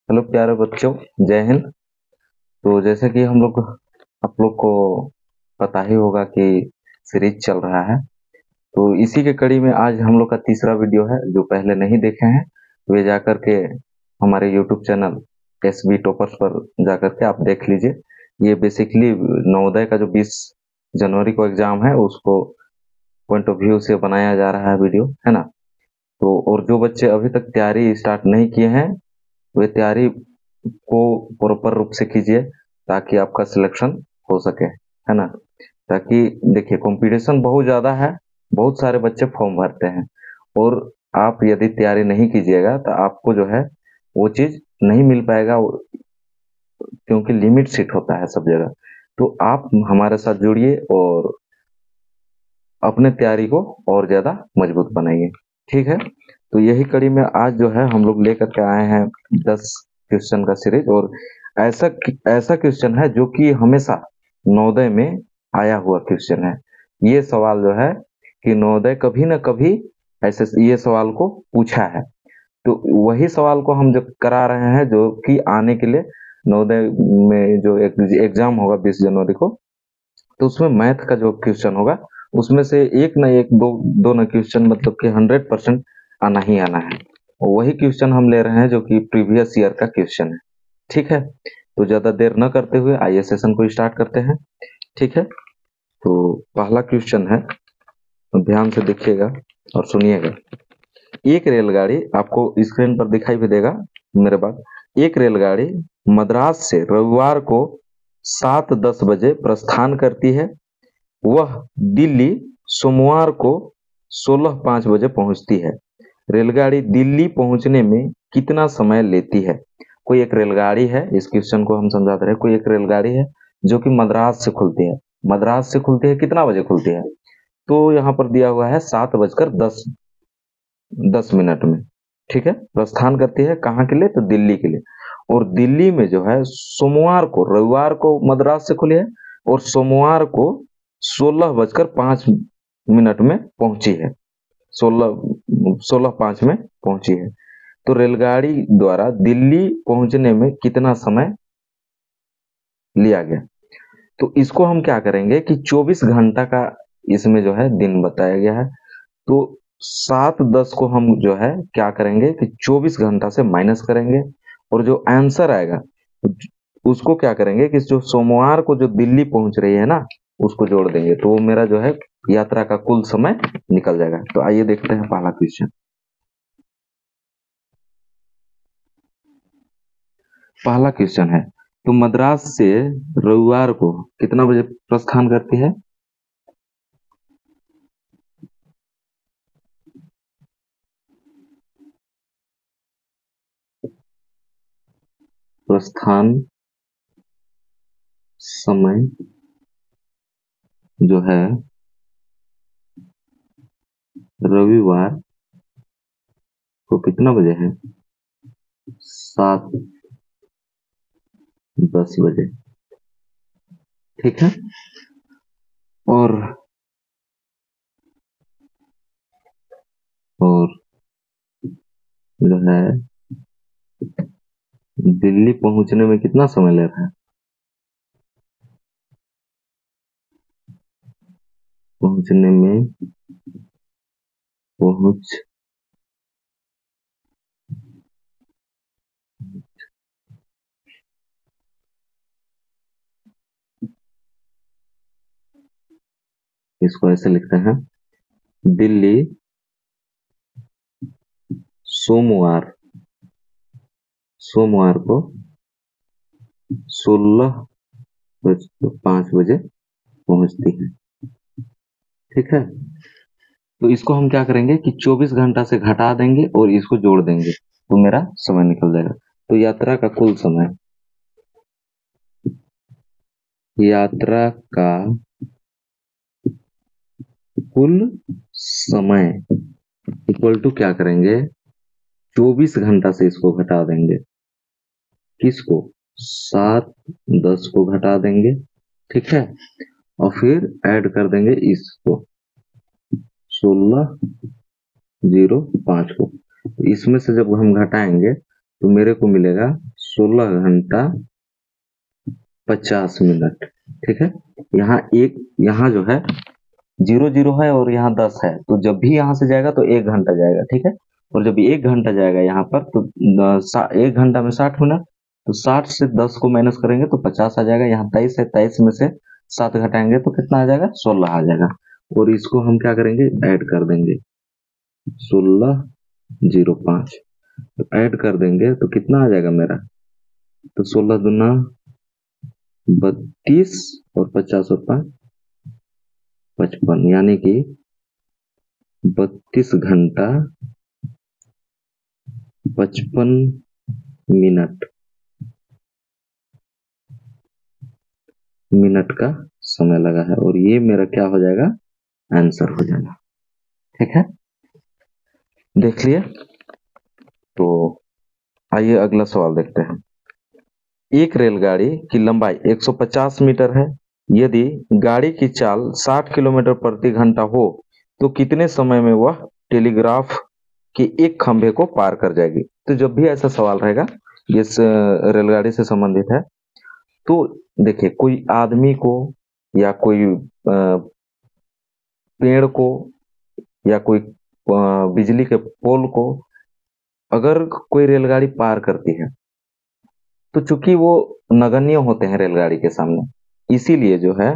Hello प्यारे बच्चों, जय हिंद। तो जैसे कि हम लोग आप लोग को पता ही होगा कि सीरीज चल रहा है, तो इसी के कड़ी में आज हम लोग का तीसरा वीडियो है। जो पहले नहीं देखे हैं वे जाकर के हमारे यूट्यूब चैनल एसबी टॉपर्स पर जाकर के आप देख लीजिए। ये बेसिकली नवोदय का जो 20 जनवरी को एग्जाम है उसको पॉइंट ऑफ व्यू से बनाया जा रहा है वीडियो, है ना। तो और जो बच्चे अभी तक तैयारी स्टार्ट नहीं किए हैं वे तैयारी को प्रॉपर रूप से कीजिए ताकि आपका सिलेक्शन हो सके, है ना। ताकि देखिए कंपटीशन बहुत ज़्यादा है, बहुत सारे बच्चे फॉर्म भरते हैं और आप यदि तैयारी नहीं कीजिएगा तो आपको जो है वो चीज़ नहीं मिल पाएगा, क्योंकि लिमिट सीट होता है सब जगह। तो आप हमारे साथ जुड़िए और अपने तैयारी को और ज़्यादा मजबूत बनाइए, ठीक है। तो यही कड़ी में आज जो है हम लोग लेकर के आए हैं 10 क्वेश्चन का सीरीज। और ऐसा ऐसा क्वेश्चन है जो कि हमेशा नवोदय में आया हुआ क्वेश्चन है। ये सवाल जो है कि नवोदय कभी न कभी ऐसे ये सवाल को पूछा है, तो वही सवाल को हम जब करा रहे हैं जो कि आने के लिए नवोदय में जो एक एग्जाम होगा 20 जनवरी को, तो उसमें मैथ का जो क्वेश्चन होगा उसमें से एक न एक दो न क्वेश्चन मतलब कि 100% आना ही आना है। और वही क्वेश्चन हम ले रहे हैं जो कि प्रीवियस ईयर का क्वेश्चन है, ठीक है। तो ज्यादा देर न करते हुए आइए सेशन को स्टार्ट करते हैं, ठीक है। तो पहला क्वेश्चन है, तो ध्यान से देखिएगा और सुनिएगा। एक रेलगाड़ी आपको स्क्रीन पर दिखाई भी देगा मेरे बाद। एक रेलगाड़ी मद्रास से रविवार को 7:10 बजे प्रस्थान करती है। वह दिल्ली सोमवार को 16:05 बजे पहुंचती है। रेलगाड़ी दिल्ली पहुंचने में कितना समय लेती है? कोई एक रेलगाड़ी है, इस क्वेश्चन को हम समझाते रहे। कोई एक रेलगाड़ी है जो कि मद्रास से खुलती है। मद्रास से खुलती है, कितना बजे खुलती है? तो यहाँ पर दिया हुआ है 7:10 में, ठीक है। प्रस्थान करती है कहाँ के लिए? तो दिल्ली के लिए। और दिल्ली में जो है सोमवार को, रविवार को मद्रास से खुली है और सोमवार को 16:05 में पहुंची है। 16:05 में पहुंची है। तो रेलगाड़ी द्वारा दिल्ली पहुंचने में कितना समय लिया गया? तो इसको हम क्या करेंगे कि 24 घंटा का इसमें जो है दिन बताया गया है। तो 7:10 को हम जो है क्या करेंगे कि 24 घंटा से माइनस करेंगे और जो आंसर आएगा उसको क्या करेंगे कि जो सोमवार को जो दिल्ली पहुंच रही है ना उसको जोड़ देंगे, तो वो मेरा जो है यात्रा का कुल समय निकल जाएगा। तो आइए देखते हैं पहला क्वेश्चन। पहला क्वेश्चन है, तो मद्रास से रविवार को कितना बजे प्रस्थान करती है? प्रस्थान समय जो है रविवार को कितना बजे है? 7:10 बजे, ठीक है। और और जो है दिल्ली पहुंचने में कितना समय ले रहा है? पहुंचने में पहुंच इसको ऐसे लिखते हैं, दिल्ली सोमवार सोमवार को 16:05 पहुंचती है, ठीक है। तो इसको हम क्या करेंगे कि 24 घंटा से घटा देंगे और इसको जोड़ देंगे तो मेरा समय निकल जाएगा। तो यात्रा का कुल समय, यात्रा का कुल समय इक्वल टू क्या करेंगे, 24 घंटा से इसको घटा देंगे। किसको? 7:10 को घटा देंगे, ठीक है। और फिर ऐड कर देंगे इसको 16:05 को। तो इसमें से जब हम घटाएंगे तो मेरे को मिलेगा 16 घंटा 50 मिनट। ठीक है, यहाँ जो है 0 0 है और यहाँ 10 है, तो जब भी यहाँ से जाएगा तो 1 घंटा जाएगा। ठीक है, और जब 1 घंटा जाएगा यहाँ पर तो 1 घंटा में 60 मिनट, तो 60 से 10 को माइनस करेंगे तो 50 आ जाएगा। यहाँ 23 है, 23 में से 7 घटाएंगे तो कितना आ जाएगा, 16 आ जाएगा। और इसको हम क्या करेंगे, ऐड कर देंगे 1605, तो ऐड कर देंगे तो कितना आ जाएगा मेरा, तो 16 दूना 32 और 50 और 5 55, यानी कि 32 घंटा 55 मिनट का समय लगा है, और ये मेरा क्या हो जाएगा, आंसर हो जाएगा। ठीक है, देख लिए। तो आइए अगला सवाल देखते हैं। एक रेलगाड़ी की लंबाई 150 मीटर है। यदि गाड़ी की चाल 60 किलोमीटर प्रति घंटा हो तो कितने समय में वह टेलीग्राफ के एक खंभे को पार कर जाएगी। तो जब भी ऐसा सवाल रहेगा, ये रेलगाड़ी से संबंधित है, तो देखिए कोई आदमी को या कोई पेड़ को या कोई बिजली के पोल को अगर कोई रेलगाड़ी पार करती है, तो चूंकि वो नगण्य होते हैं रेलगाड़ी के सामने, इसीलिए जो है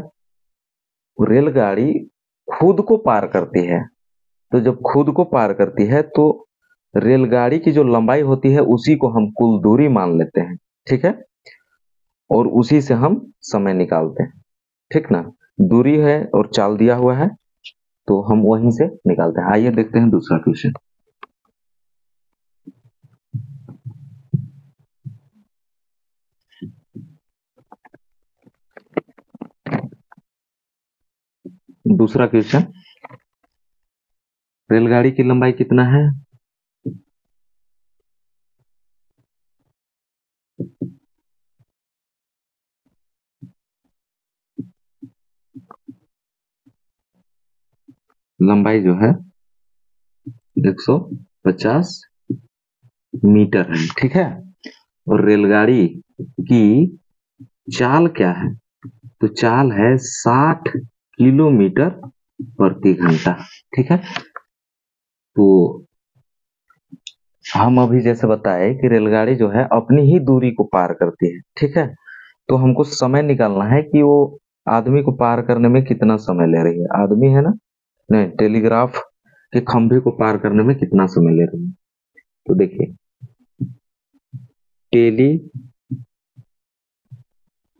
रेलगाड़ी खुद को पार करती है। तो जब खुद को पार करती है तो रेलगाड़ी की जो लंबाई होती है उसी को हम कुल दूरी मान लेते हैं। ठीक है, और उसी से हम समय निकालते हैं। ठीक ना, दूरी है और चाल दिया हुआ है, तो हम वहीं से निकालते हैं। आइए देखते हैं दूसरा क्वेश्चन। दूसरा क्वेश्चन, रेलगाड़ी की लंबाई कितना है, लंबाई जो है 150 मीटर है। ठीक है, और रेलगाड़ी की चाल क्या है, तो चाल है 60 किलोमीटर प्रति घंटा। ठीक है, तो हम अभी जैसे बताए कि रेलगाड़ी जो है अपनी ही दूरी को पार करती है। ठीक है, तो हमको समय निकालना है कि वो आदमी को पार करने में कितना समय ले रही है। आदमी है ना, नहीं, टेलीग्राफ के खंभे को पार करने में कितना समय ले रही है। तो देखिए,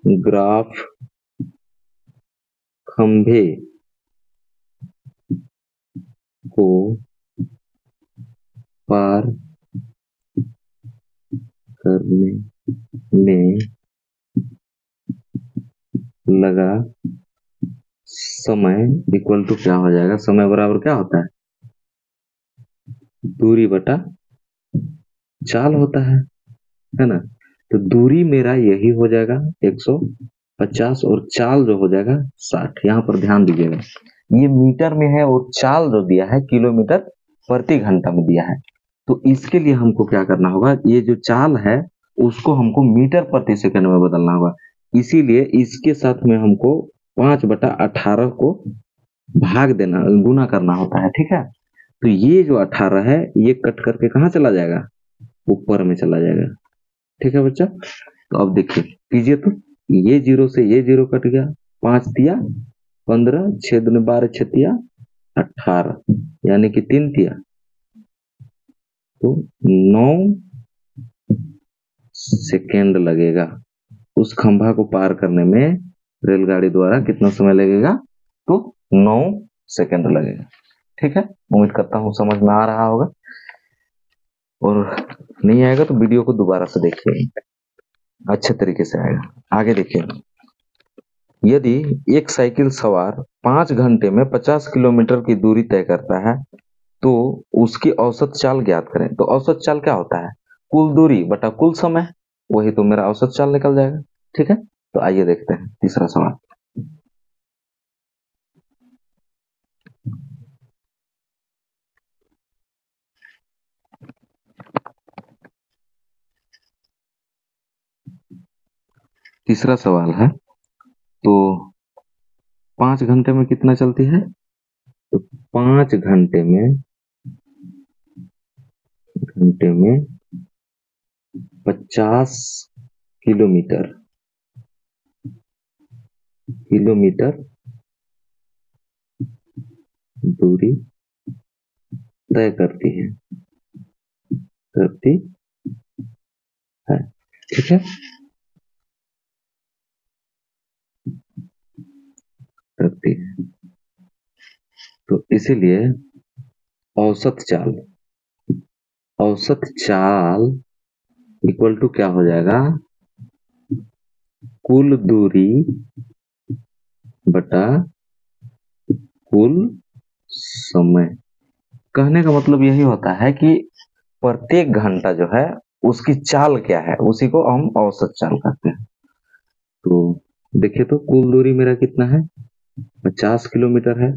टेलीग्राफ खंभे को पार करने में लगा समय इक्वल टू क्या हो जाएगा, समय बराबर क्या होता है, दूरी बटा चाल होता है ना। तो दूरी मेरा यही हो जाएगा 150 और चाल जो हो जाएगा 60। यहाँ पर ध्यान दीजिएगा, ये मीटर में है और चाल जो दिया है किलोमीटर प्रति घंटा में दिया है। तो इसके लिए हमको क्या करना होगा, ये जो चाल है उसको हमको मीटर प्रति सेकंड में बदलना होगा। इसीलिए इसके साथ में हमको 5/18 को भाग देना, गुना करना होता है। ठीक है, तो ये जो 18 है ये कट करके कहाँ चला जाएगा, ऊपर में चला जाएगा। ठीक है बच्चा, तो अब देखिए कीजिए, तो ये 0 से ये 0 कट गया, 5 तिया 15, 6 दूनी 12, 6 तिया 18, यानी कि 3 तिया, तो 9 सेकेंड लगेगा। उस खंभा को पार करने में रेलगाड़ी द्वारा कितना समय लगेगा, तो 9 सेकेंड लगेगा। ठीक है, उम्मीद करता हूँ समझ में आ रहा होगा, और नहीं आएगा तो वीडियो को दोबारा से देखिए, अच्छे तरीके से आएगा। आगे देखिए, यदि एक साइकिल सवार 5 घंटे में 50 किलोमीटर की दूरी तय करता है तो उसकी औसत चाल ज्ञात करें। तो औसत चाल क्या होता है, कुल दूरी बटा कुल समय, वही तो मेरा औसत चाल निकल जाएगा। ठीक है, तो आइए देखते हैं तीसरा सवाल। तीसरा सवाल है, तो 5 घंटे में कितना चलती है? तो 5 घंटे में 50 किलोमीटर किलोमीटर दूरी तय करती है। ठीक है, करती है। तो इसीलिए औसत चाल इक्वल टू क्या हो जाएगा? कुल दूरी बटा कुल समय। कहने का मतलब यही होता है कि प्रत्येक घंटा जो है उसकी चाल क्या है, उसी को हम औसत चाल कहते हैं। तो देखिए, तो कुल दूरी मेरा कितना है? 50 किलोमीटर है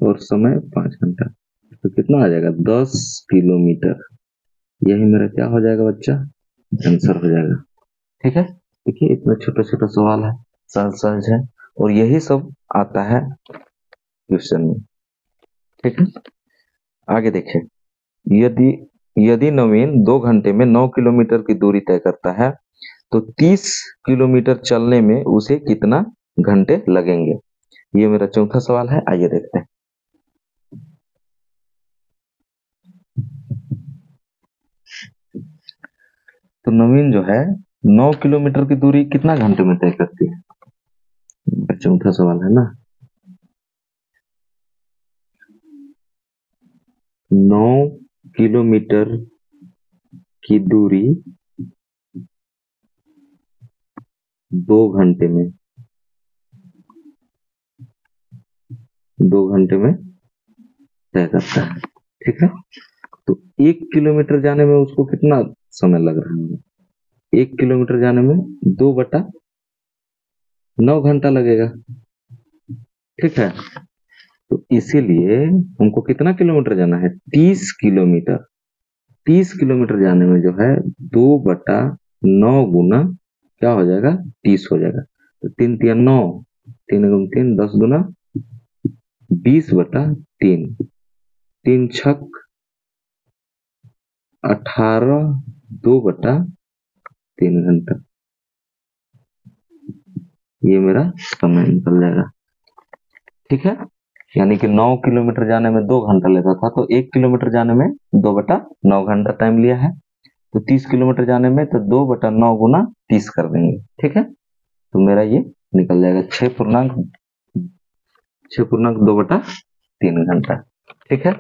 और समय 5 घंटा, तो कितना आ जाएगा? 10 किलोमीटर। यही मेरा क्या हो जाएगा बच्चा? आंसर हो जाएगा। ठीक है, देखिए इतना छोटा छोटा सवाल है, सहज सहज है, और यही सब आता है क्वेश्चन में। ठीक है, आगे देखिए, यदि यदि नवीन 2 घंटे में 9 किलोमीटर की दूरी तय करता है तो 30 किलोमीटर चलने में उसे कितना घंटे लगेंगे? ये मेरा चौथा सवाल है, आइए देखते हैं। तो नवीन जो है 9 किलोमीटर की दूरी कितना घंटे में तय करती है? चौथा सवाल है ना। 9 किलोमीटर की दूरी 2 घंटे में 2 घंटे में तय करता है। ठीक है, तो 1 किलोमीटर जाने में उसको कितना समय लग रहा है? 1 किलोमीटर जाने में 2/9 घंटा लगेगा। ठीक है, तो इसीलिए हमको कितना किलोमीटर जाना है? 30 किलोमीटर। 30 किलोमीटर जाने में जो है 2/9 क्या हो जाएगा? 30 हो जाएगा। तो 3×3 = 9, 3×3 10×20/3, 3×6 = 18, 2/3 घंटा। ये मेरा समय निकल जाएगा। ठीक है, यानी कि 9 किलोमीटर जाने में 2 घंटा लेता था, तो 1 किलोमीटर जाने में 2/9 घंटा टाइम लिया है। तो 30 किलोमीटर जाने में तो 2/9 × 30 कर देंगे। ठीक है, तो मेरा ये निकल जाएगा 6.2/3 घंटा। ठीक है,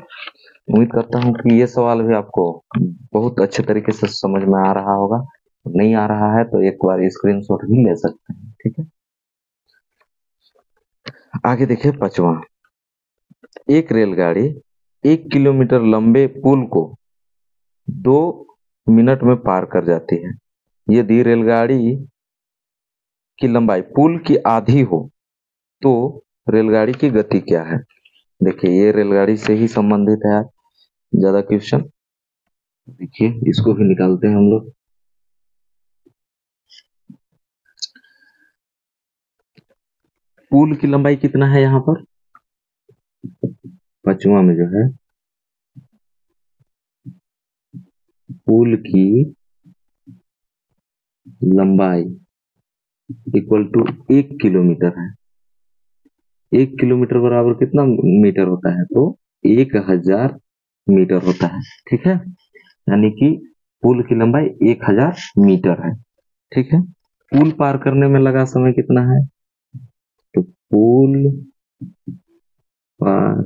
उम्मीद करता हूँ कि ये सवाल भी आपको बहुत अच्छे तरीके से समझ में आ रहा होगा। नहीं आ रहा है तो एक बार स्क्रीनशॉट भी ले सकते हैं। ठीक है, आगे देखिए पांचवा। एक रेलगाड़ी 1 किलोमीटर लंबे पुल को 2 मिनट में पार कर जाती है। यदि रेलगाड़ी की लंबाई पुल की आधी हो तो रेलगाड़ी की गति क्या है? देखिए, ये रेलगाड़ी से ही संबंधित है ज्यादा क्वेश्चन। देखिए, इसको भी निकालते हैं हम लोग। पुल की लंबाई कितना है यहाँ पर? पांचवा में जो है पुल की लंबाई इक्वल टू 1 किलोमीटर है। 1 किलोमीटर बराबर कितना मीटर होता है? तो 1000 मीटर होता है। ठीक है, यानी कि पुल की लंबाई 1000 मीटर है। ठीक है, पुल पार करने में लगा समय कितना है? तो पुल पार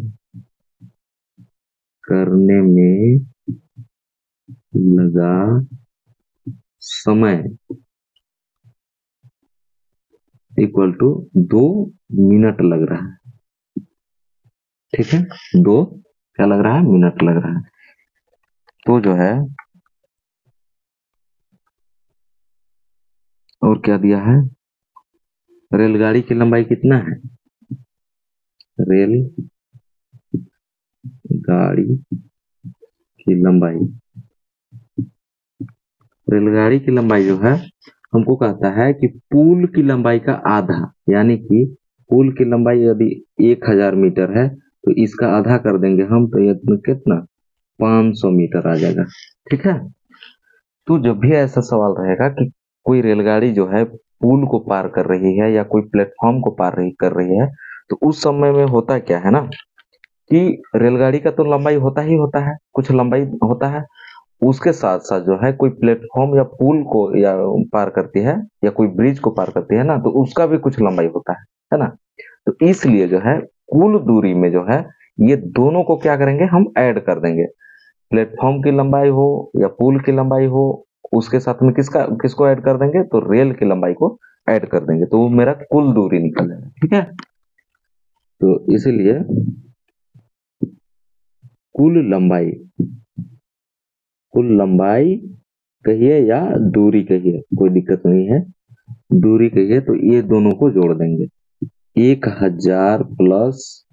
करने में लगा समय इक्वल टू 2 मिनट लग रहा है। ठीक है, दो क्या लग रहा है? मिनट लग रहा है। तो जो है और क्या दिया है? रेलगाड़ी की लंबाई कितना है? रेलगाड़ी की लंबाई जो है हमको कहता है कि पुल की लंबाई का आधा, यानी कि पुल की लंबाई यदि 1000 मीटर है तो इसका आधा कर देंगे हम, तो ये कितना 500 मीटर आ जाएगा। ठीक है, तो जब भी ऐसा सवाल रहेगा कि कोई रेलगाड़ी जो है पुल को पार कर रही है या कोई प्लेटफॉर्म को कर रही है, तो उस समय में होता क्या है ना कि रेलगाड़ी का तो लंबाई होता ही होता है, कुछ लंबाई होता है, उसके साथ साथ जो है कोई प्लेटफॉर्म या पुल को या पार करती है या कोई ब्रिज को पार करती है ना, तो उसका भी कुछ लंबाई होता है ना। तो इसलिए जो है कुल दूरी में जो है ये दोनों को क्या करेंगे, हम ऐड कर देंगे। प्लेटफॉर्म की लंबाई हो या पुल की लंबाई हो, उसके साथ में किसको ऐड कर देंगे, तो रेल की लंबाई को ऐड कर देंगे, तो वो मेरा कुल दूरी निकल जाएगा। ठीक है, तो इसीलिए कुल लंबाई, कुल लंबाई कहिए या दूरी कहिए, कोई दिक्कत नहीं है, दूरी कहिए, तो ये दोनों को जोड़ देंगे। 1000 प्लस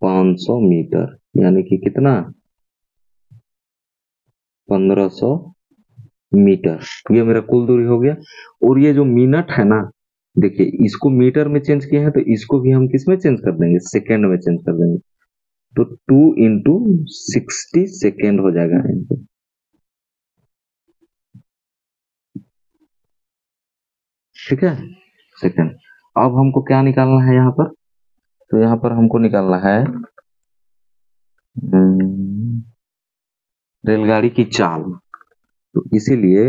500 मीटर, यानी कि कितना 1500 मीटर, ये मेरा कुल दूरी हो गया। और ये जो मिनट है ना, देखिए इसको मीटर में चेंज किया है, तो इसको भी हम किस में चेंज कर देंगे, सेकेंड में चेंज कर देंगे, तो 2 इंटू 60 सेकेंड हो जाएगा यहाँ पे। ठीक है, सेकेंड। अब हमको क्या निकालना है यहाँ पर, तो यहाँ पर हमको निकालना है रेलगाड़ी की चाल। तो इसीलिए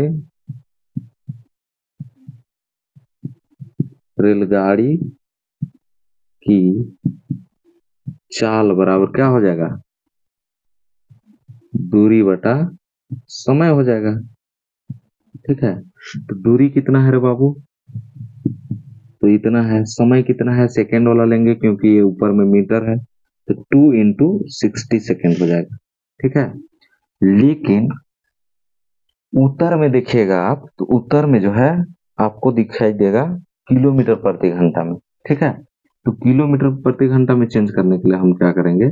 रेलगाड़ी की चाल बराबर क्या हो जाएगा, दूरी बटा समय हो जाएगा। ठीक है, तो दूरी कितना है रे बाबू, तो इतना है, समय कितना है, सेकेंड वाला लेंगे क्योंकि ये ऊपर में मीटर है, तो 2 इंटू 60 सेकेंड हो जाएगा। ठीक है, लेकिन उत्तर में देखिएगा आप, तो उत्तर में जो है आपको दिखाई देगा किलोमीटर प्रति घंटा में। ठीक है, तो किलोमीटर प्रति घंटा में चेंज करने के लिए हम क्या करेंगे,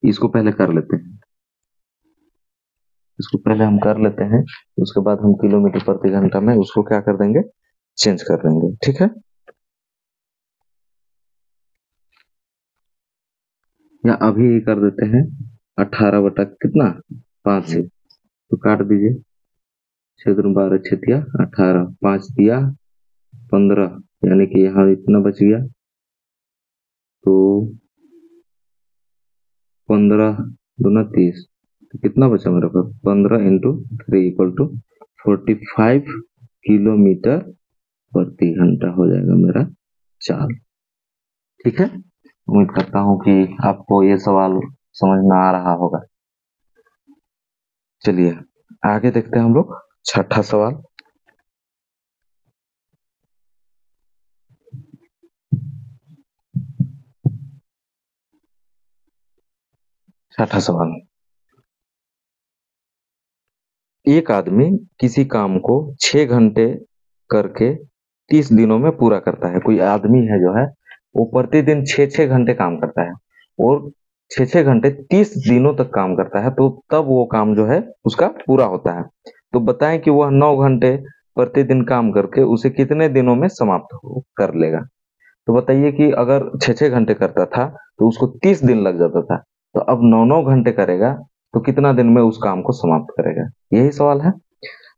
इसको पहले कर लेते हैं, इसको पहले हम कर लेते हैं, उसके बाद हम किलोमीटर प्रति घंटा में उसको क्या कर देंगे, चेंज कर देंगे। ठीक है, या अभी कर देते हैं 18 बटा कितना 5 से, तो काट दीजिए, 6×12 छतिया 18, 5 दिया 15, यानी कि यहाँ इतना बच गया, तो 15×2 = 30, तो कितना बचा मेरे पास, 15 इंटू 3 इक्वल टू 45 किलोमीटर प्रति घंटा हो जाएगा मेरा चाल। ठीक है, उम्मीद करता हूँ कि आपको ये सवाल समझ में आ रहा होगा। चलिए आगे देखते हैं हम लोग छठा सवाल। छठा सवाल, एक आदमी किसी काम को 6 घंटे करके 30 दिनों में पूरा करता है। कोई आदमी है जो है वो प्रतिदिन 6-6 घंटे काम करता है और 6-6 घंटे 30 दिनों तक काम करता है, तो तब वो काम जो है उसका पूरा होता है। तो बताएं कि वह 9 घंटे प्रतिदिन काम करके उसे कितने दिनों में समाप्त कर लेगा। तो बताइए कि अगर 6-6 घंटे करता था तो उसको 30 दिन लग जाता था, तो अब 9-9 घंटे करेगा तो कितना दिन में उस काम को समाप्त करेगा, यही सवाल है।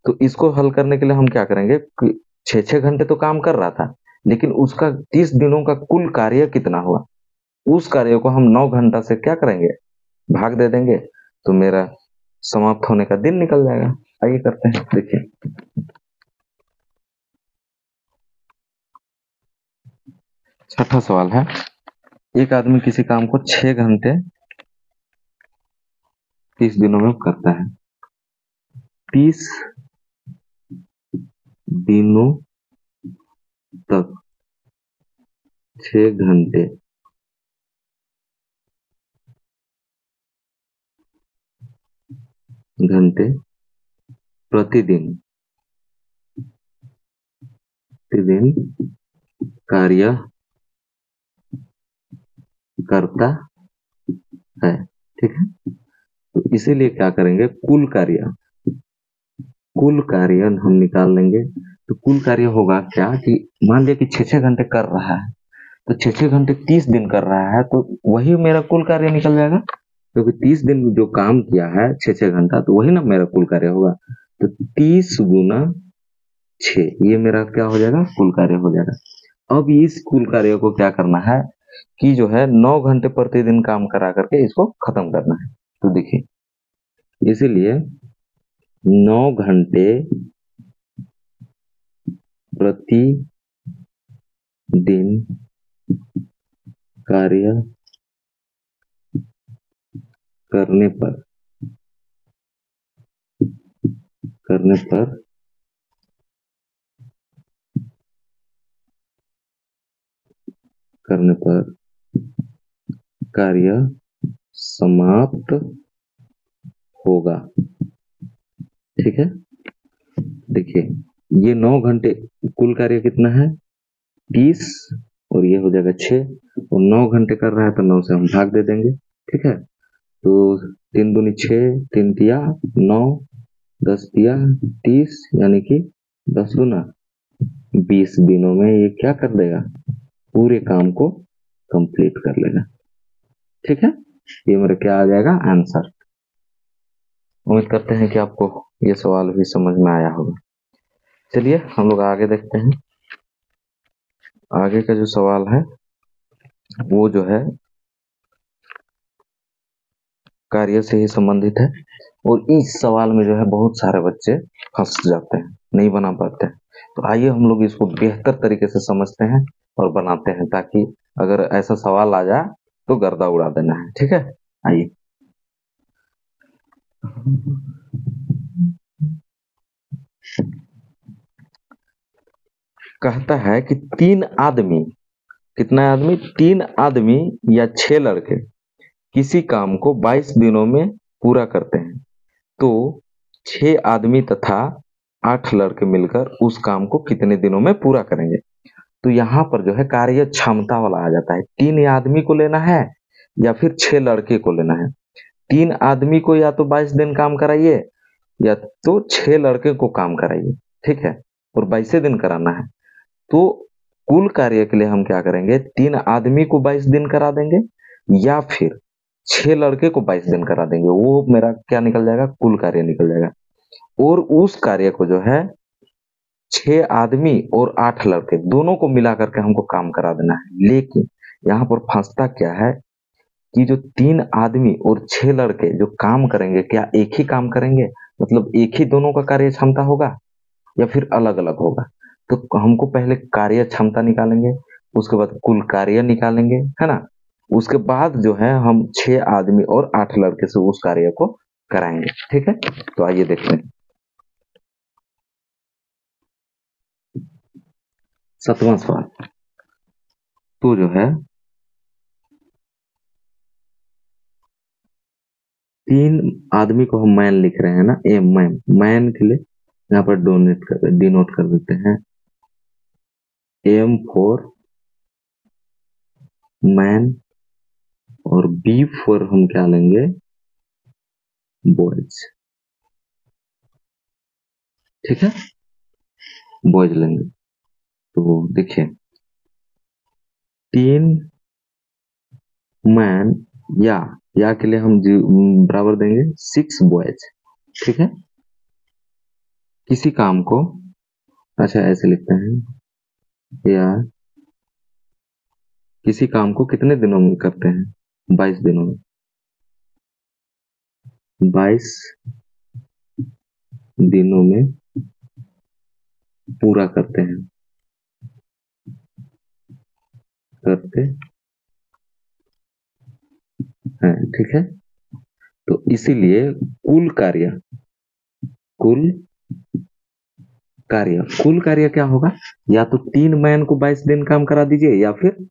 तो इसको हल करने के लिए हम क्या करेंगे कि 6-6 घंटे तो काम कर रहा था, लेकिन उसका 30 दिनों का कुल कार्य कितना हुआ, उस कार्य को हम 9 घंटा से क्या करेंगे, भाग दे देंगे, तो मेरा समाप्त होने का दिन निकल जाएगा। आइए करते हैं, देखिए छठा सवाल है, एक आदमी किसी काम को 6 घंटे 30 दिनों में करता है, 30 दिनों तक 6 घंटे घंटे प्रतिदिन प्रतिदिन कार्य करता है। ठीक है, तो इसीलिए क्या करेंगे, कुल कार्य हम निकाल लेंगे। तो कुल कार्य होगा क्या कि मान लिया कि 6-6 घंटे कर रहा है, तो 6-6 घंटे 30 दिन कर रहा है, तो वही मेरा कुल कार्य निकल जाएगा, क्योंकि 30 दिन जो काम किया है 6-6 घंटा, तो वही ना मेरा कुल कार्य होगा। तो 30 × 6 ये मेरा क्या हो जाएगा, कुल कार्य हो जाएगा। अब इस कुल कार्य को क्या करना है कि जो है 9 घंटे प्रतिदिन काम करा करके इसको खत्म करना है। तो देखिए, इसीलिए 9 घंटे प्रति दिन कार्य करने पर कार्य समाप्त होगा। ठीक है, देखिए ये 9 घंटे कुल कार्य कितना है 30, और ये हो जाएगा 6, और 9 घंटे कर रहा है तो 9 से हम भाग दे देंगे। ठीक है, तो 3 दूनी 6, 3 तिया 9, 10 तिया 30, यानी कि 10 गुना 20 दिनों में ये क्या कर देगा, पूरे काम को कंप्लीट कर लेगा। ठीक है, ये मेरा क्या आ जाएगा, आंसर। उम्मीद करते हैं कि आपको ये सवाल भी समझ में आया होगा। चलिए हम लोग आगे देखते हैं। आगे का जो सवाल है वो जो है कार्य से ही संबंधित है, और इस सवाल में जो है बहुत सारे बच्चे फंस जाते हैं, नहीं बना पाते हैं। तो आइए हम लोग इसको बेहतर तरीके से समझते हैं और बनाते हैं, ताकि अगर ऐसा सवाल आ जाए तो गर्दा उड़ा देना है। ठीक है, आइए। कहता है कि 3 आदमी, कितना आदमी, 3 आदमी या 6 लड़के किसी काम को 22 दिनों में पूरा करते हैं, तो 6 आदमी तथा 8 लड़के मिलकर उस काम को कितने दिनों में पूरा करेंगे। तो यहाँ पर जो है कार्य क्षमता वाला आ जाता है, 3 आदमी को लेना है या फिर 6 लड़के को लेना है। 3 आदमी को या तो 22 दिन काम कराइए, या तो 6 लड़के को काम कराइए। ठीक है, और 22 दिन कराना है। तो कुल कार्य के लिए हम क्या करेंगे, 3 आदमी को 22 दिन करा देंगे, या फिर 6 लड़के को 22 दिन करा देंगे। वो मेरा क्या निकल जाएगा, कुल कार्य निकल जाएगा। और उस कार्य को जो है 6 आदमी और 8 लड़के दोनों को मिला करके हमको काम करा देना है। लेकिन यहाँ पर फंसता क्या है कि जो 3 आदमी और 6 लड़के जो काम करेंगे, क्या एक ही काम करेंगे, मतलब एक ही दोनों का कार्य क्षमता होगा या फिर अलग अलग होगा। तो हमको पहले कार्य क्षमता निकालेंगे, उसके बाद कुल कार्य निकालेंगे, है ना। उसके बाद जो है हम 6 आदमी और 8 लड़के से उस कार्य को कराएंगे। ठीक है, तो आइए देखते हैं 7वां सवाल। तो जो है 3 आदमी को हम मैन लिख रहे हैं ना, ए मैन, मैन के लिए यहाँ पर डिनोट कर देते हैं M4 मैन, और B4 हम क्या लेंगे, बॉयज। ठीक है, बॉयज लेंगे। तो देखिए 3 मैन या के लिए हम बराबर देंगे 6 बॉयज। ठीक है, किसी काम को, अच्छा ऐसे लिखते हैं, या किसी काम को कितने दिनों में करते हैं, 22 दिनों में, 22 दिनों में पूरा करते हैं, करते हैं। ठीक है, तो इसीलिए कुल कार्य क्या होगा, या तो 3 मैन को 22 दिन काम करा दीजिए, या फिर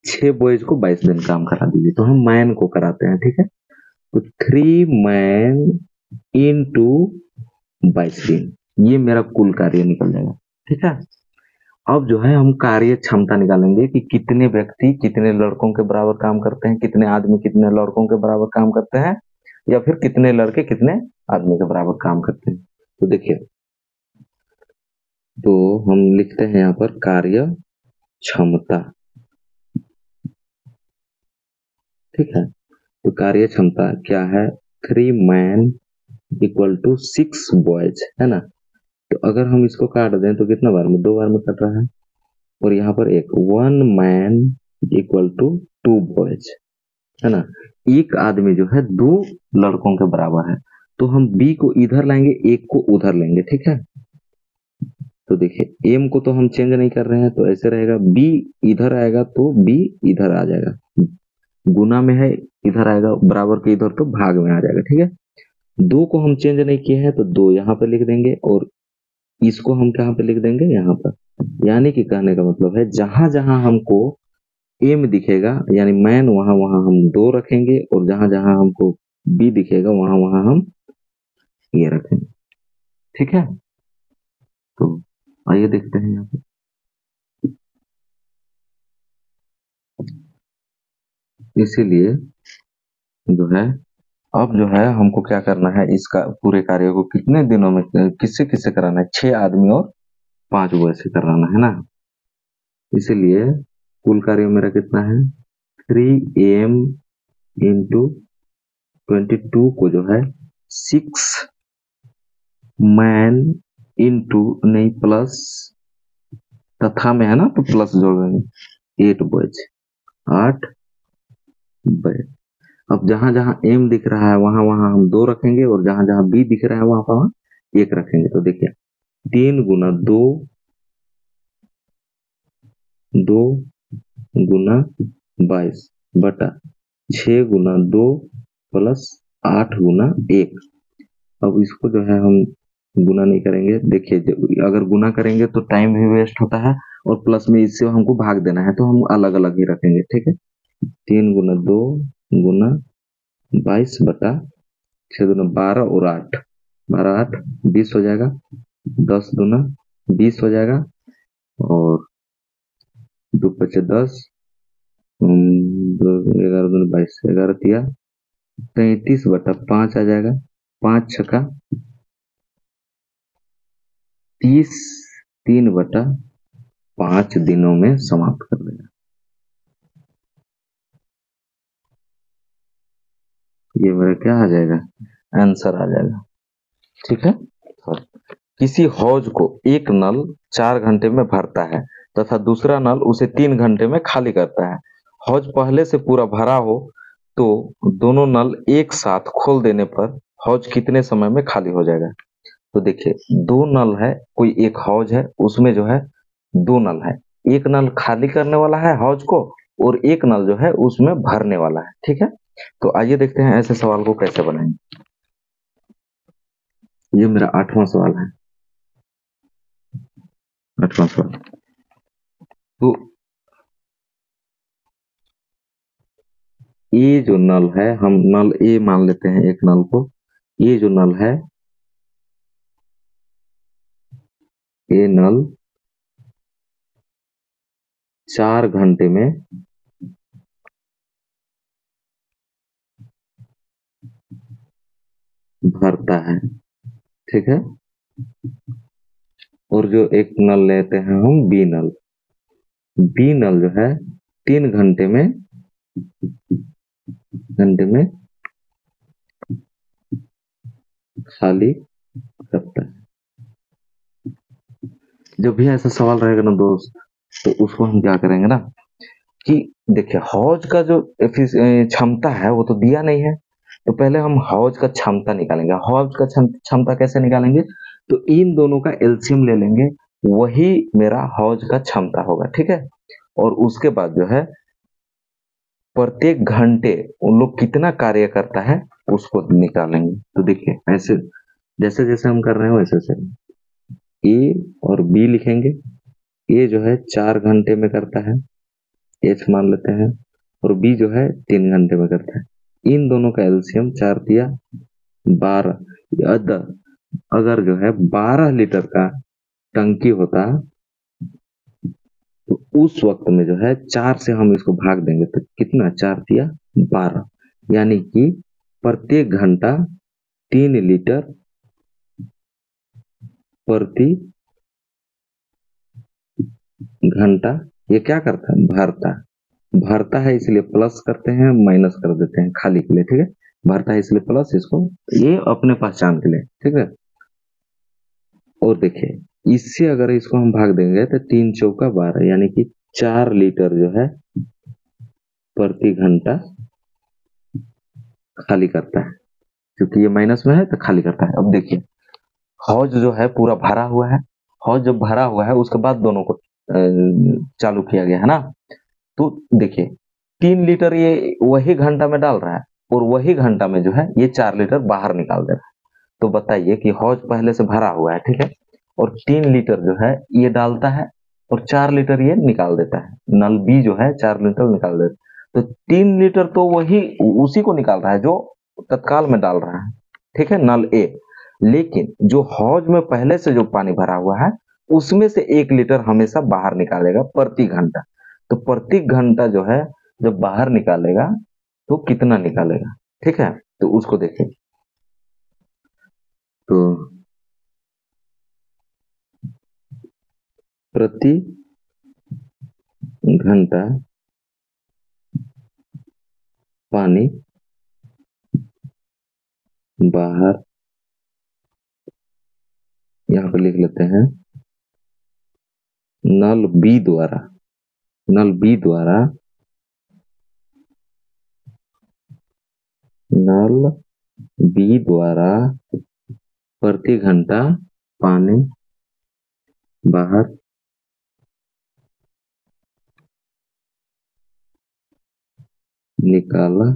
6 बॉयज को 22 दिन काम करा दीजिए। तो हम मैन को कराते हैं। ठीक है, तो 3 मैन इंटू 22 दिन, ये मेरा कुल कार्य निकल जाएगा। ठीक है, अब जो है हम कार्य क्षमता निकालेंगे कि कितने व्यक्ति कितने लड़कों के बराबर काम करते हैं, कितने आदमी कितने लड़कों के बराबर काम करते हैं। या फिर कितने लड़के कितने आदमी के बराबर काम करते हैं। तो देखिए, तो हम लिखते हैं यहाँ पर कार्य क्षमता, ठीक है। तो कार्य क्षमता क्या है, 3 मैन इक्वल टू 6 बॉयज, है ना। तो अगर हम इसको काट दें तो कितना बार में, 2 बार में कट रहा है। और यहाँ पर एक 1 मैन इक्वल टू 2 बॉयज, है ना। एक आदमी जो है 2 लड़कों के बराबर है। तो हम बी को इधर लाएंगे, एक को उधर लेंगे, ठीक है। तो देखिए एम को तो हम चेंज नहीं कर रहे हैं, तो ऐसे रहेगा, बी इधर आएगा तो बी इधर आ जाएगा, गुना में है इधर आएगा, बराबर के इधर तो भाग में आ जाएगा, ठीक है। 2 को हम चेंज नहीं किए हैं तो 2 यहाँ पे लिख देंगे, और इसको हम कहाँ पे लिख देंगे, यहाँ पर। यानी कि कहने का मतलब है जहां जहां हमको एम दिखेगा यानी मैन, वहां वहां हम 2 रखेंगे, और जहां जहां हमको बी दिखेगा वहां वहां हम ये रखेंगे, ठीक है। तो आइए देखते हैं यहाँ पे, इसीलिए जो है अब जो है हमको क्या करना है, इसका पूरे कार्य को कितने दिनों में किससे किससे कराना है, 6 आदमी और 5 बॉय से कराना है ना। इसीलिए कुल कार्य मेरा कितना है, 3 AM इंटू 22 को जो है 6 मैन इंटू नहीं प्लस, तथा में है ना तो प्लस जोड़ देंगे, 8 बॉयज, 8 बॉय। अब जहां जहां एम दिख रहा है वहां वहां हम 2 रखेंगे, और जहां जहां बी दिख रहा है वहां वहां 1 रखेंगे। तो देखिए 3 गुना 2, 2 गुना 22 बटा 6 गुना 2 प्लस 8 गुना 1। अब इसको जो है हम गुना नहीं करेंगे, देखिए अगर गुना करेंगे तो टाइम भी वेस्ट होता है, और प्लस में इससे हमको भाग देना है, तो हम अलग अलग ही रखेंगे, ठीक है। 3 गुना 2 गुना 22 बटा 6 गुना 12 और 8, 12 8 20 हो जाएगा, 10 दुना 20 हो जाएगा, और 2 5 10, 11 दूनी 22, 11 तिया 33 बटा 5 आ जाएगा, 5 छका 30, 3/5 दिनों में समाप्त कर देगा। ये मेरा क्या आ जाएगा, आंसर आ जाएगा, ठीक है। किसी हौज को एक नल 4 घंटे में भरता है तथा दूसरा नल उसे 3 घंटे में खाली करता है। हौज पहले से पूरा भरा हो तो दोनों नल एक साथ खोल देने पर हौज कितने समय में खाली हो जाएगा। तो देखिए 2 नल है, कोई एक हौज है, उसमें जो है 2 नल है, एक नल खाली करने वाला है हौज को, और एक नल जो है उसमें भरने वाला है, ठीक है। तो आइए देखते हैं ऐसे सवाल को कैसे बनाएंगे। ये मेरा 8वां सवाल है, 8वां सवाल। तो ये जो नल है, हम नल ए मान लेते हैं एक नल को, ये जो नल है, ये नल 4 घंटे में भरता है, ठीक है। और जो एक नल लेते हैं हम बी नल, बी नल जो है 3 घंटे में खाली करता है। जब भी ऐसा सवाल रहेगा ना दोस्त, तो उसको हम क्या करेंगे ना, कि देखिए हौज का जो क्षमता है वो तो दिया नहीं है, तो पहले हम हौज का क्षमता निकालेंगे। हौज का क्षमता कैसे निकालेंगे, तो इन दोनों का एलसीएम ले लेंगे, वही मेरा हौज का क्षमता होगा, ठीक है। और उसके बाद जो है प्रत्येक घंटे उन लोग कितना कार्य करता है उसको निकालेंगे। तो देखिए ऐसे जैसे जैसे हम कर रहे हैं वैसे वैसे ए और बी लिखेंगे। ए जो है 4 घंटे में करता है, एच मान लेते हैं, और बी जो है 3 घंटे में करता है। इन दोनों का एलसीएम 4 तिया 12, अगर जो है 12 लीटर का टंकी होता तो उस वक्त में जो है 4 से हम इसको भाग देंगे तो कितना, 4 तिया 12, यानी कि प्रत्येक घंटा 3 लीटर प्रति घंटा ये क्या करता है, भरता है इसलिए प्लस करते हैं, माइनस कर देते हैं खाली के लिए, ठीक है। भरता है इसलिए प्लस, इसको ये अपने पहचान के लिए, ठीक है। और देखिए इससे अगर इसको हम भाग देंगे तो 3 × 4 = 12, यानी कि 4 लीटर जो है प्रति घंटा खाली करता है, क्योंकि ये माइनस में है तो खाली करता है। अब देखिए हौज जो है पूरा भरा हुआ है, हौज जब भरा हुआ है उसके बाद दोनों को चालू किया गया है ना। तो देखिए 3 लीटर ये वही घंटा में डाल रहा है और वही घंटा में जो है ये 4 लीटर बाहर निकाल दे रहा है। तो बताइए कि हौज पहले से भरा हुआ है, ठीक है, और 3 लीटर जो है ये डालता है और 4 लीटर ये निकाल देता है। नल बी जो है 4 लीटर निकाल देता है, तो 3 लीटर तो वही उसी को निकाल रहा है जो तत्काल में डाल रहा है, ठीक है, नल ए। लेकिन जो हौज में पहले से जो पानी भरा हुआ है उसमें से 1 लीटर हमेशा बाहर निकालेगा प्रति घंटा। तो प्रति घंटा जो है जब बाहर निकालेगा तो कितना निकालेगा, ठीक है। तो उसको देखिए, तो प्रति घंटा पानी बाहर, यहाँ पर लिख लेते हैं नल बी द्वारा, नल बी द्वारा, नल बी द्वारा प्रति घंटा पानी बाहर निकाला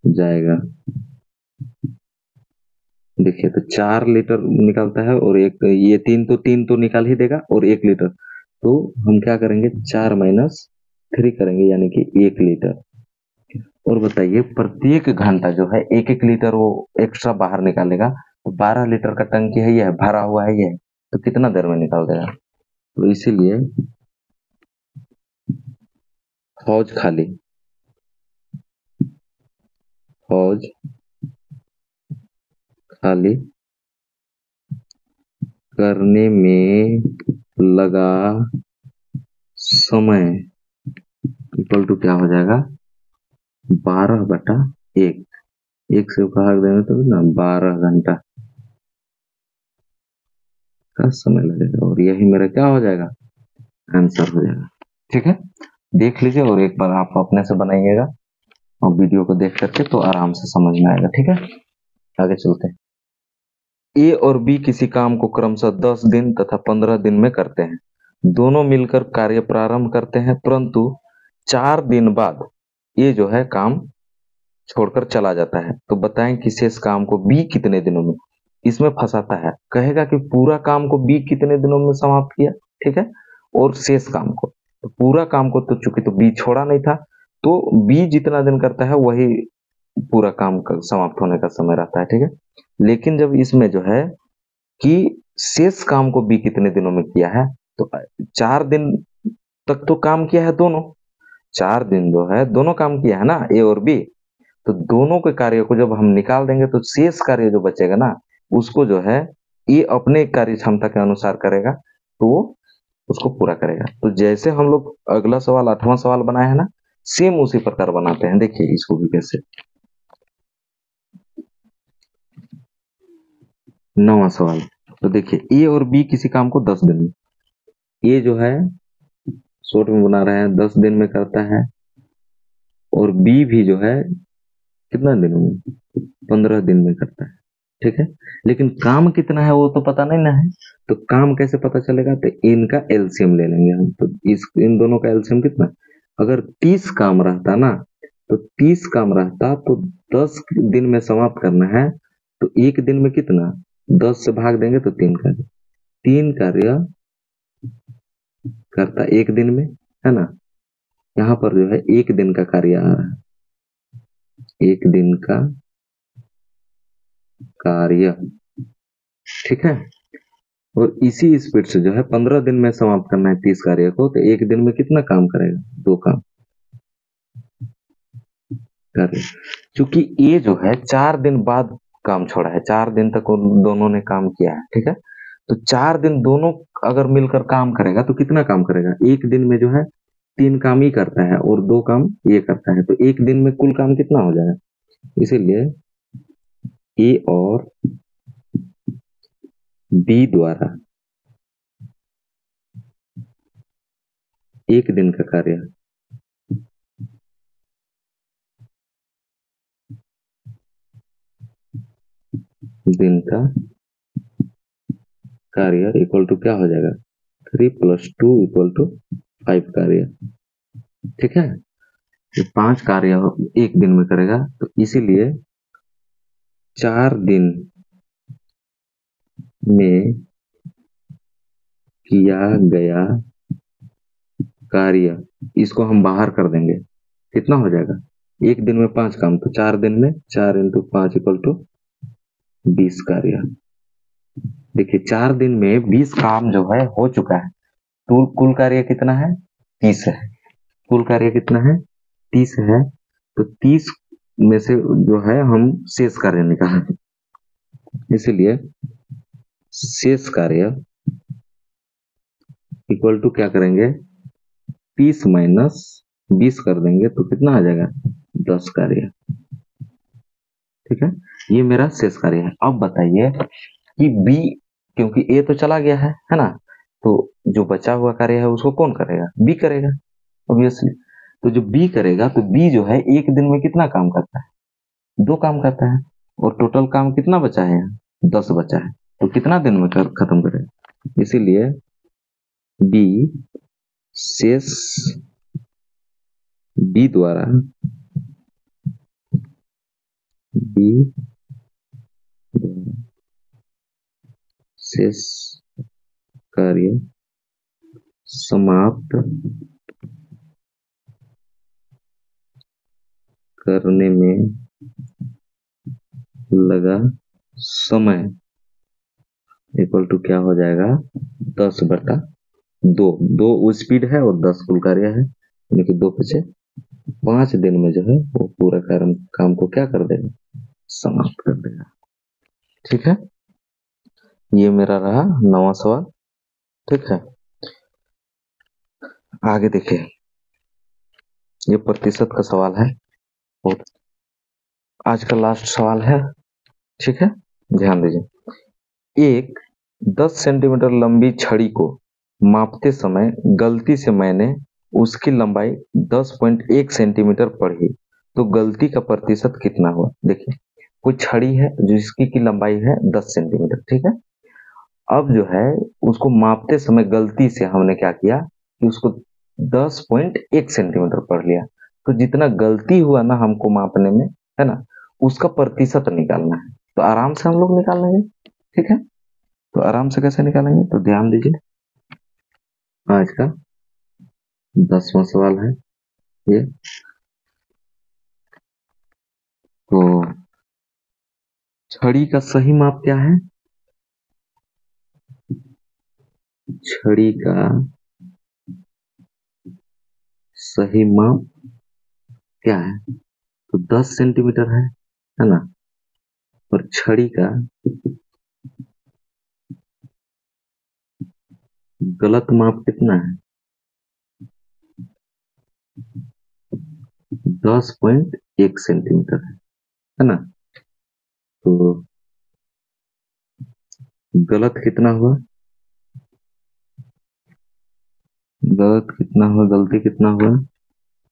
जाएगा। देखिए तो 4 लीटर निकलता है और एक ये 3 तो निकाल ही देगा और 1 लीटर, तो हम क्या करेंगे 4 - 3 करेंगे, यानी कि 1 लीटर। और बताइए प्रत्येक घंटा जो है 1-1 लीटर वो एक्स्ट्रा बाहर निकालेगा, तो 12 लीटर का टंकी है, ये है भरा हुआ है, ये है, तो कितना देर में निकाल देगा। तो इसीलिए हौज खाली, हौज खाली करने में लगा समय इक्वल टू क्या हो जाएगा, 12/1। एक से भाग देंगे तो ना 12 घंटा का समय लगेगा, और यही मेरा क्या हो जाएगा, आंसर हो जाएगा, ठीक है। देख लीजिए और एक बार आप अपने से बनाइएगा और वीडियो को देख करके तो आराम से समझ में आएगा, ठीक है। आगे चलते हैं। ए और बी किसी काम को क्रमशः 10 दिन तथा 15 दिन में करते हैं। दोनों मिलकर कार्य प्रारंभ करते हैं, परंतु 4 दिन बाद ये जो है काम छोड़कर चला जाता है। तो बताएं कि शेष काम को बी कितने दिनों में, इसमें फंसाता है, कहेगा कि पूरा काम को बी कितने दिनों में समाप्त किया, ठीक है, और शेष काम को, तो पूरा काम को तो चूंकि तो बी छोड़ा नहीं था, तो बी जितना दिन करता है वही पूरा काम का समाप्त होने का समय रहता है, ठीक है। लेकिन जब इसमें जो है कि शेष काम को बी कितने दिनों में किया है, तो 4 दिन तक तो काम किया है दोनों, 4 दिन जो है दोनों काम किया है ना, ए और बी। तो दोनों के कार्य को जब हम निकाल देंगे तो शेष कार्य जो बचेगा ना उसको जो है ये अपने कार्य क्षमता के अनुसार करेगा, तो वो उसको पूरा करेगा। तो जैसे हम लोग अगला सवाल 8वां सवाल बनाए है ना, सेम उसी प्रकार बनाते हैं। देखिए इसको भी कैसे, 9वां सवाल। तो देखिए ए और बी किसी काम को 10 दिन में, ए जो है शॉर्ट में बना रहे हैं 10 दिन में करता है, और बी भी जो है कितना दिनों में, 15 दिन में करता है, ठीक है। लेकिन काम कितना है वो तो पता नहीं ना है, तो काम कैसे पता चलेगा, तो इनका एलसीएम ले लेंगे हम। तो इन दोनों का एलसीएम कितना, अगर 30 काम रहता ना, तो 30 काम रहता तो 10 दिन में समाप्त करना है, तो एक दिन में कितना, 10 से भाग देंगे तो 3 कार्य, 3 कार्य करता एक दिन में, है ना। यहाँ पर जो है एक दिन का कार्य आ रहा है, एक दिन का कार्य, ठीक है। और इसी स्पीड से जो है 15 दिन में समाप्त करना है 30 कार्य को, तो एक दिन में कितना काम करेगा, 2 काम। कार्य। क्योंकि ये जो है 4 दिन बाद काम छोड़ा है, 4 दिन तक उन दोनों ने काम किया है, ठीक है। तो 4 दिन दोनों अगर मिलकर काम करेगा तो कितना काम करेगा, एक दिन में जो है 3 काम ही करता है और 2 काम ये करता है, तो एक दिन में कुल काम कितना हो जाएगा। इसीलिए ए और बी द्वारा एक दिन का कार्य दिन का कार्य इक्वल टू क्या हो जाएगा, 3+2 = 5 कार्य, ठीक है। ये 5 कार्य एक दिन में करेगा, तो इसीलिए 4 दिन में किया गया कार्य, इसको हम बाहर कर देंगे, कितना हो जाएगा, एक दिन में 5 काम, तो 4 दिन में 4 × 5 = 20 कार्य। देखिए 4 दिन में 20 काम जो है हो चुका है, तो कुल कार्य कितना है, 30 है। कुल कार्य कितना है, 30 है। तो 30 में से जो है हम शेष कार्य निकालेंगे, इसलिए शेष कार्य इक्वल टू क्या करेंगे, 30 - 20 कर देंगे तो कितना आ जाएगा, 10 कार्य, ठीक है। ये मेरा शेष कार्य है। अब बताइए कि बी, क्योंकि ए तो चला गया है ना, तो जो बचा हुआ कार्य है उसको कौन करेगा, बी करेगा ऑब्वियसली। तो जो बी करेगा, तो बी जो है एक दिन में कितना काम करता है, 2 काम करता है, और टोटल काम कितना बचा है, 10 बचा है, तो कितना दिन में खत्म करेगा। इसीलिए बी शेष बी द्वारा बी शेष कार्य समाप्त करने में लगा समय इक्वल टू क्या हो जाएगा, 10/2। 2 स्पीड है और 10 कुल कार्य है, यानी कि 2 बचे 5 दिन में जो है वो पूरा काम को क्या कर देगा, समाप्त कर देगा, ठीक है। ये मेरा रहा 9वां सवाल, ठीक है। आगे देखिए, ये प्रतिशत का सवाल है, और आज का लास्ट सवाल है, ठीक है। ध्यान दीजिए, एक 10 सेंटीमीटर लंबी छड़ी को मापते समय गलती से मैंने उसकी लंबाई 10.1 सेंटीमीटर पढ़ी, तो गलती का प्रतिशत कितना हुआ। देखिए कोई छड़ी है जिसकी की लंबाई है 10 सेंटीमीटर, ठीक है। अब जो है उसको मापते समय गलती से हमने क्या किया कि उसको 10.1 सेंटीमीटर पढ़ लिया, तो जितना गलती हुआ ना हमको मापने में, है ना, उसका प्रतिशत निकालना है। तो आराम से हम लोग निकाल लेंगे, ठीक है। तो आराम से कैसे निकालेंगे, तो ध्यान दीजिए, आज का 10वां सवाल है ये। तो छड़ी का सही माप क्या है, छड़ी का सही माप क्या है, तो 10 सेंटीमीटर है ना, और छड़ी का गलत माप कितना है, 10.1 सेंटीमीटर है ना। तो गलत कितना हुआ, गलती कितना हुआ,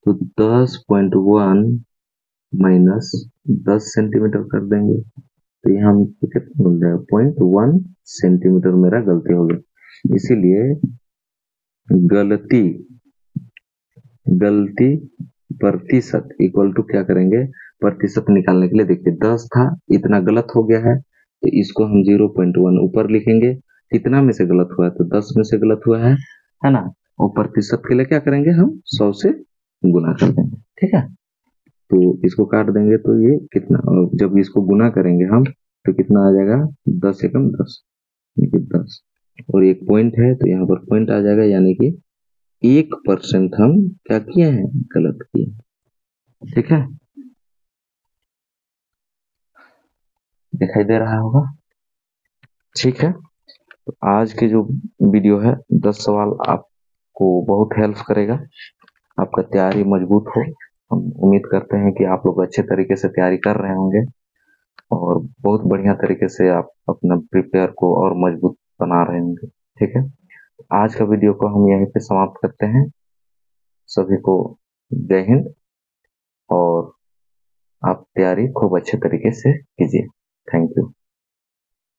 तो 10.1 माइनस 10 सेंटीमीटर कर देंगे, तो यहाँ हमको कितना मिल जाएगा, 0.1 सेंटीमीटर मेरा गलती हो गई। इसीलिए गलती गलती प्रतिशत इक्वल टू क्या करेंगे, प्रतिशत निकालने के लिए देखिए 10 था, इतना गलत हो गया है, तो इसको हम 0.1 ऊपर लिखेंगे, कितना में से गलत हुआ है, तो 10 में से गलत हुआ है ना। और प्रतिशत के लिए क्या करेंगे, हम 100 से गुना कर देंगे, ठीक है। तो इसको काट देंगे, तो ये कितना, और जब इसको गुना करेंगे हम तो कितना आ जाएगा, 10 एकम 10, यानी कि 10, और एक पॉइंट है तो यहाँ पर पॉइंट आ जाएगा, यानी कि 1% हम क्या किए हैं, गलत किए, ठीक है। दिखाई दे रहा होगा। ठीक है, तो आज की जो वीडियो है 10 सवाल आपको बहुत हेल्प करेगा, आपका तैयारी मजबूत हो। हम उम्मीद करते हैं कि आप लोग अच्छे तरीके से तैयारी कर रहे होंगे और बहुत बढ़िया तरीके से आप अपना प्रिपेयर को और मजबूत बना रहे होंगे। ठीक है, आज का वीडियो को हम यहीं पे समाप्त करते हैं। सभी को जय हिंद और आप तैयारी खूब अच्छे तरीके से कीजिए। Thank you.